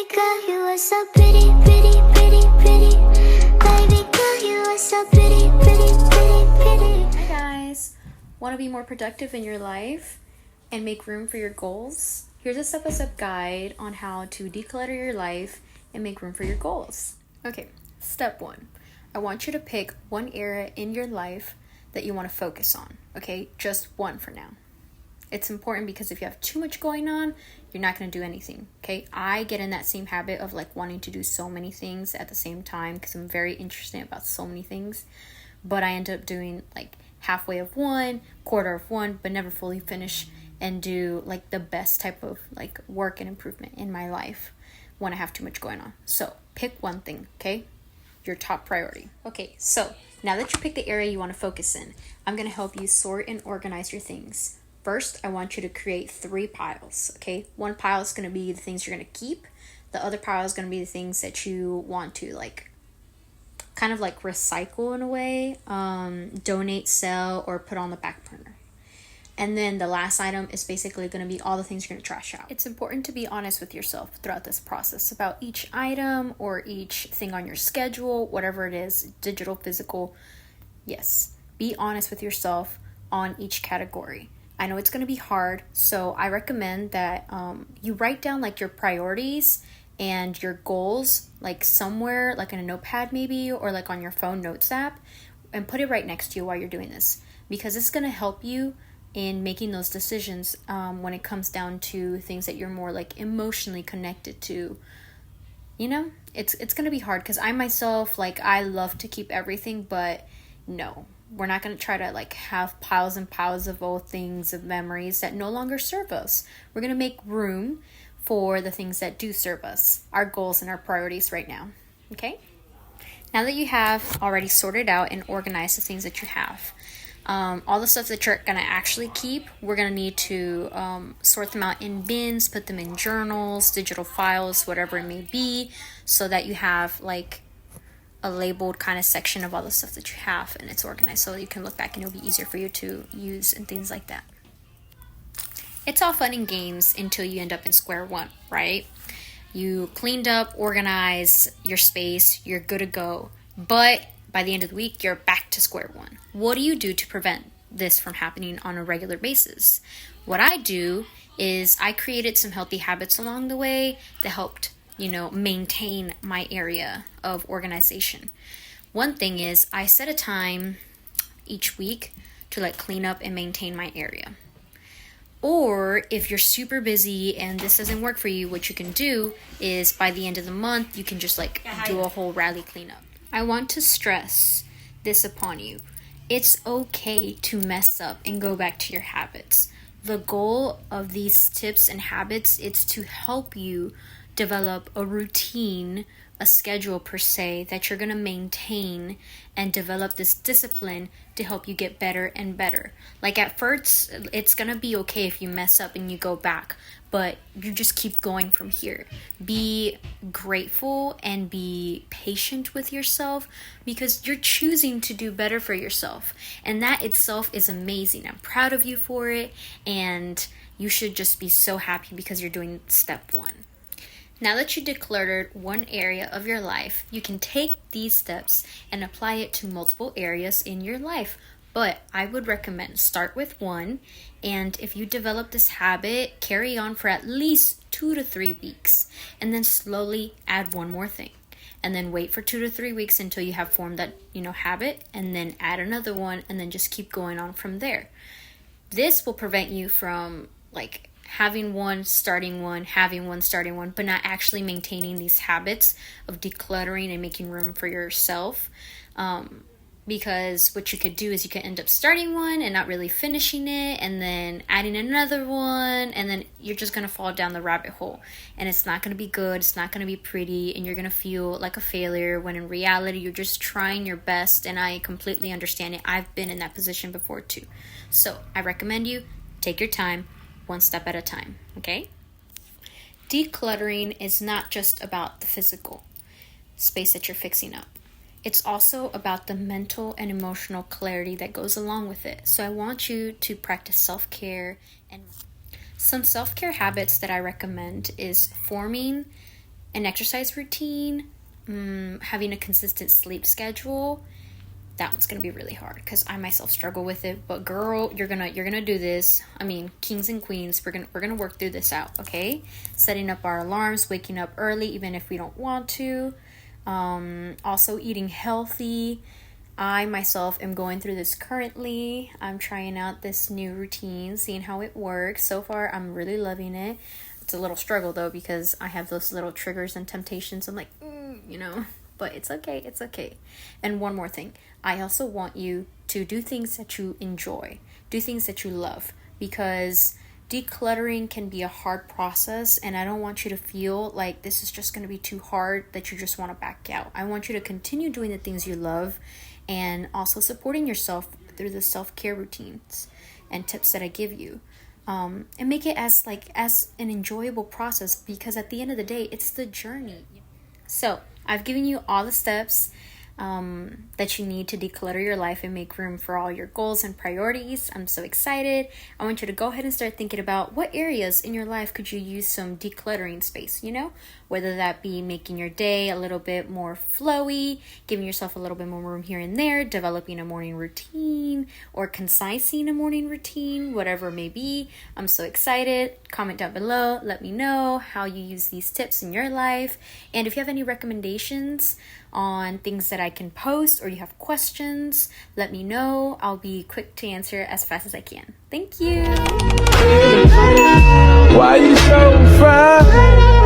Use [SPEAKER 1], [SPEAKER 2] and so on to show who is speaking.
[SPEAKER 1] Baby girl, you are so pretty, pretty, pretty, pretty. Baby girl, you are so pretty, pretty, pretty, pretty.
[SPEAKER 2] Hi guys! Want to be more productive in your life and make room for your goals? Here's a step-by-step guide on how to declutter your life and make room for your goals. Okay, step 1. I want you to pick one area in your life that you want to focus on. Okay, just one for now. It's important because if you have too much going on, you're not going to do anything. Okay, I get in that same habit of like wanting to do so many things at the same time because I'm very interested about so many things, but I end up doing like halfway of one, quarter of one, but never fully finish and do like the best type of like work and improvement in my life when I have too much going on. So pick one thing, okay? Your top priority. Okay, so now that you pick the area you want to focus in, I'm going to help you sort and organize your things. First, I want you to create 3 piles, okay? One pile is going to be the things you're going to keep. The other pile is going to be the things that you want to like kind of like recycle in a way, donate, sell, or put on the back burner. And then the last item is basically going to be all the things you're going to trash out. It's important to be honest with yourself throughout this process about each item or each thing on your schedule, whatever it is, digital, physical. Yes, be honest with yourself on each category. I know it's going to be hard, so I recommend that you write down like your priorities and your goals like somewhere, like in a notepad maybe, or like on your phone notes app, and put it right next to you while you're doing this, because it's going to help you in making those decisions when it comes down to things that you're more like emotionally connected to. You know, it's going to be hard because I myself, like, I love to keep everything, but no, we're not going to try to like have piles and piles of old things, of memories that no longer serve us. We're going to make room for the things that do serve us, our goals and our priorities right now. Okay? Now that you have already sorted out and organized the things that you have, all the stuff that you're going to actually keep, we're going to need to sort them out in bins, put them in journals, digital files, whatever it may be, so that you have like a labeled kind of section of all the stuff that you have and it's organized so you can look back and it'll be easier for you to use and things like that. It's all fun and games until you end up in square one, right? You cleaned up, organized your space, you're good to go. But by the end of the week, you're back to square one. What do you do to prevent this from happening on a regular basis? What I do is I created some healthy habits along the way that helped maintain my area of organization. One thing is I set a time each week to like clean up and maintain my area. Or if you're super busy and this doesn't work for you, what you can do is by the end of the month, you can just like do a whole rally cleanup. I want to stress this upon you. It's okay to mess up and go back to your habits. The goal of these tips and habits is to help you develop a routine, a schedule per se, that you're going to maintain and develop this discipline to help you get better and better. Like at first, it's going to be okay if you mess up and you go back, but you just keep going from here. Be grateful and be patient with yourself because you're choosing to do better for yourself. And that itself is amazing. I'm proud of you for it. And you should just be so happy because you're doing step 1. Now that you decluttered one area of your life, you can take these steps and apply it to multiple areas in your life. But I would recommend start with one, and if you develop this habit, carry on for at least 2 to 3 weeks, and then slowly add one more thing. And then wait for 2 to 3 weeks until you have formed that, habit, and then add another one, and then just keep going on from there. This will prevent you from like having one, starting one, but not actually maintaining these habits of decluttering and making room for yourself. Because what you could do is you could end up starting one and not really finishing it, and then adding another one, and then you're just going to fall down the rabbit hole. And it's not going to be good, it's not going to be pretty, and you're going to feel like a failure when in reality you're just trying your best, and I completely understand it. I've been in that position before too. So I recommend you take your time, one step at a time, okay? Decluttering is not just about the physical space that you're fixing up. It's also about the mental and emotional clarity that goes along with it. So I want you to practice self-care. And some self-care habits that I recommend is forming an exercise routine, having a consistent sleep schedule, that one's gonna be really hard because I myself struggle with it. But girl, you're gonna do this. I mean, kings and queens, we're gonna work through this out, okay? Setting up our alarms, waking up early even if we don't want to. Also eating healthy. I myself am going through this currently. I'm trying out this new routine, seeing how it works. So far, I'm really loving it. It's a little struggle though because I have those little triggers and temptations. I'm like, but it's okay. It's okay. And one more thing, I also want you to do things that you enjoy, do things that you love, because decluttering can be a hard process, and I don't want you to feel like this is just going to be too hard that you just want to back out. I want you to continue doing the things you love and also supporting yourself through the self-care routines and tips that I give you. And make it as an enjoyable process, because at the end of the day, it's the journey. So I've given you all the steps that you need to declutter your life and make room for all your goals and priorities. I'm so excited. I want you to go ahead and start thinking about what areas in your life could you use some decluttering space, whether that be making your day a little bit more flowy, giving yourself a little bit more room here and there, developing a morning routine, or concising a morning routine, whatever it may be. I'm so excited. Comment down below. Let me know how you use these tips in your life. And if you have any recommendations on things that I can post, or you have questions, let me know. I'll be quick to answer as fast as I can. Thank you.
[SPEAKER 3] Why you so fine?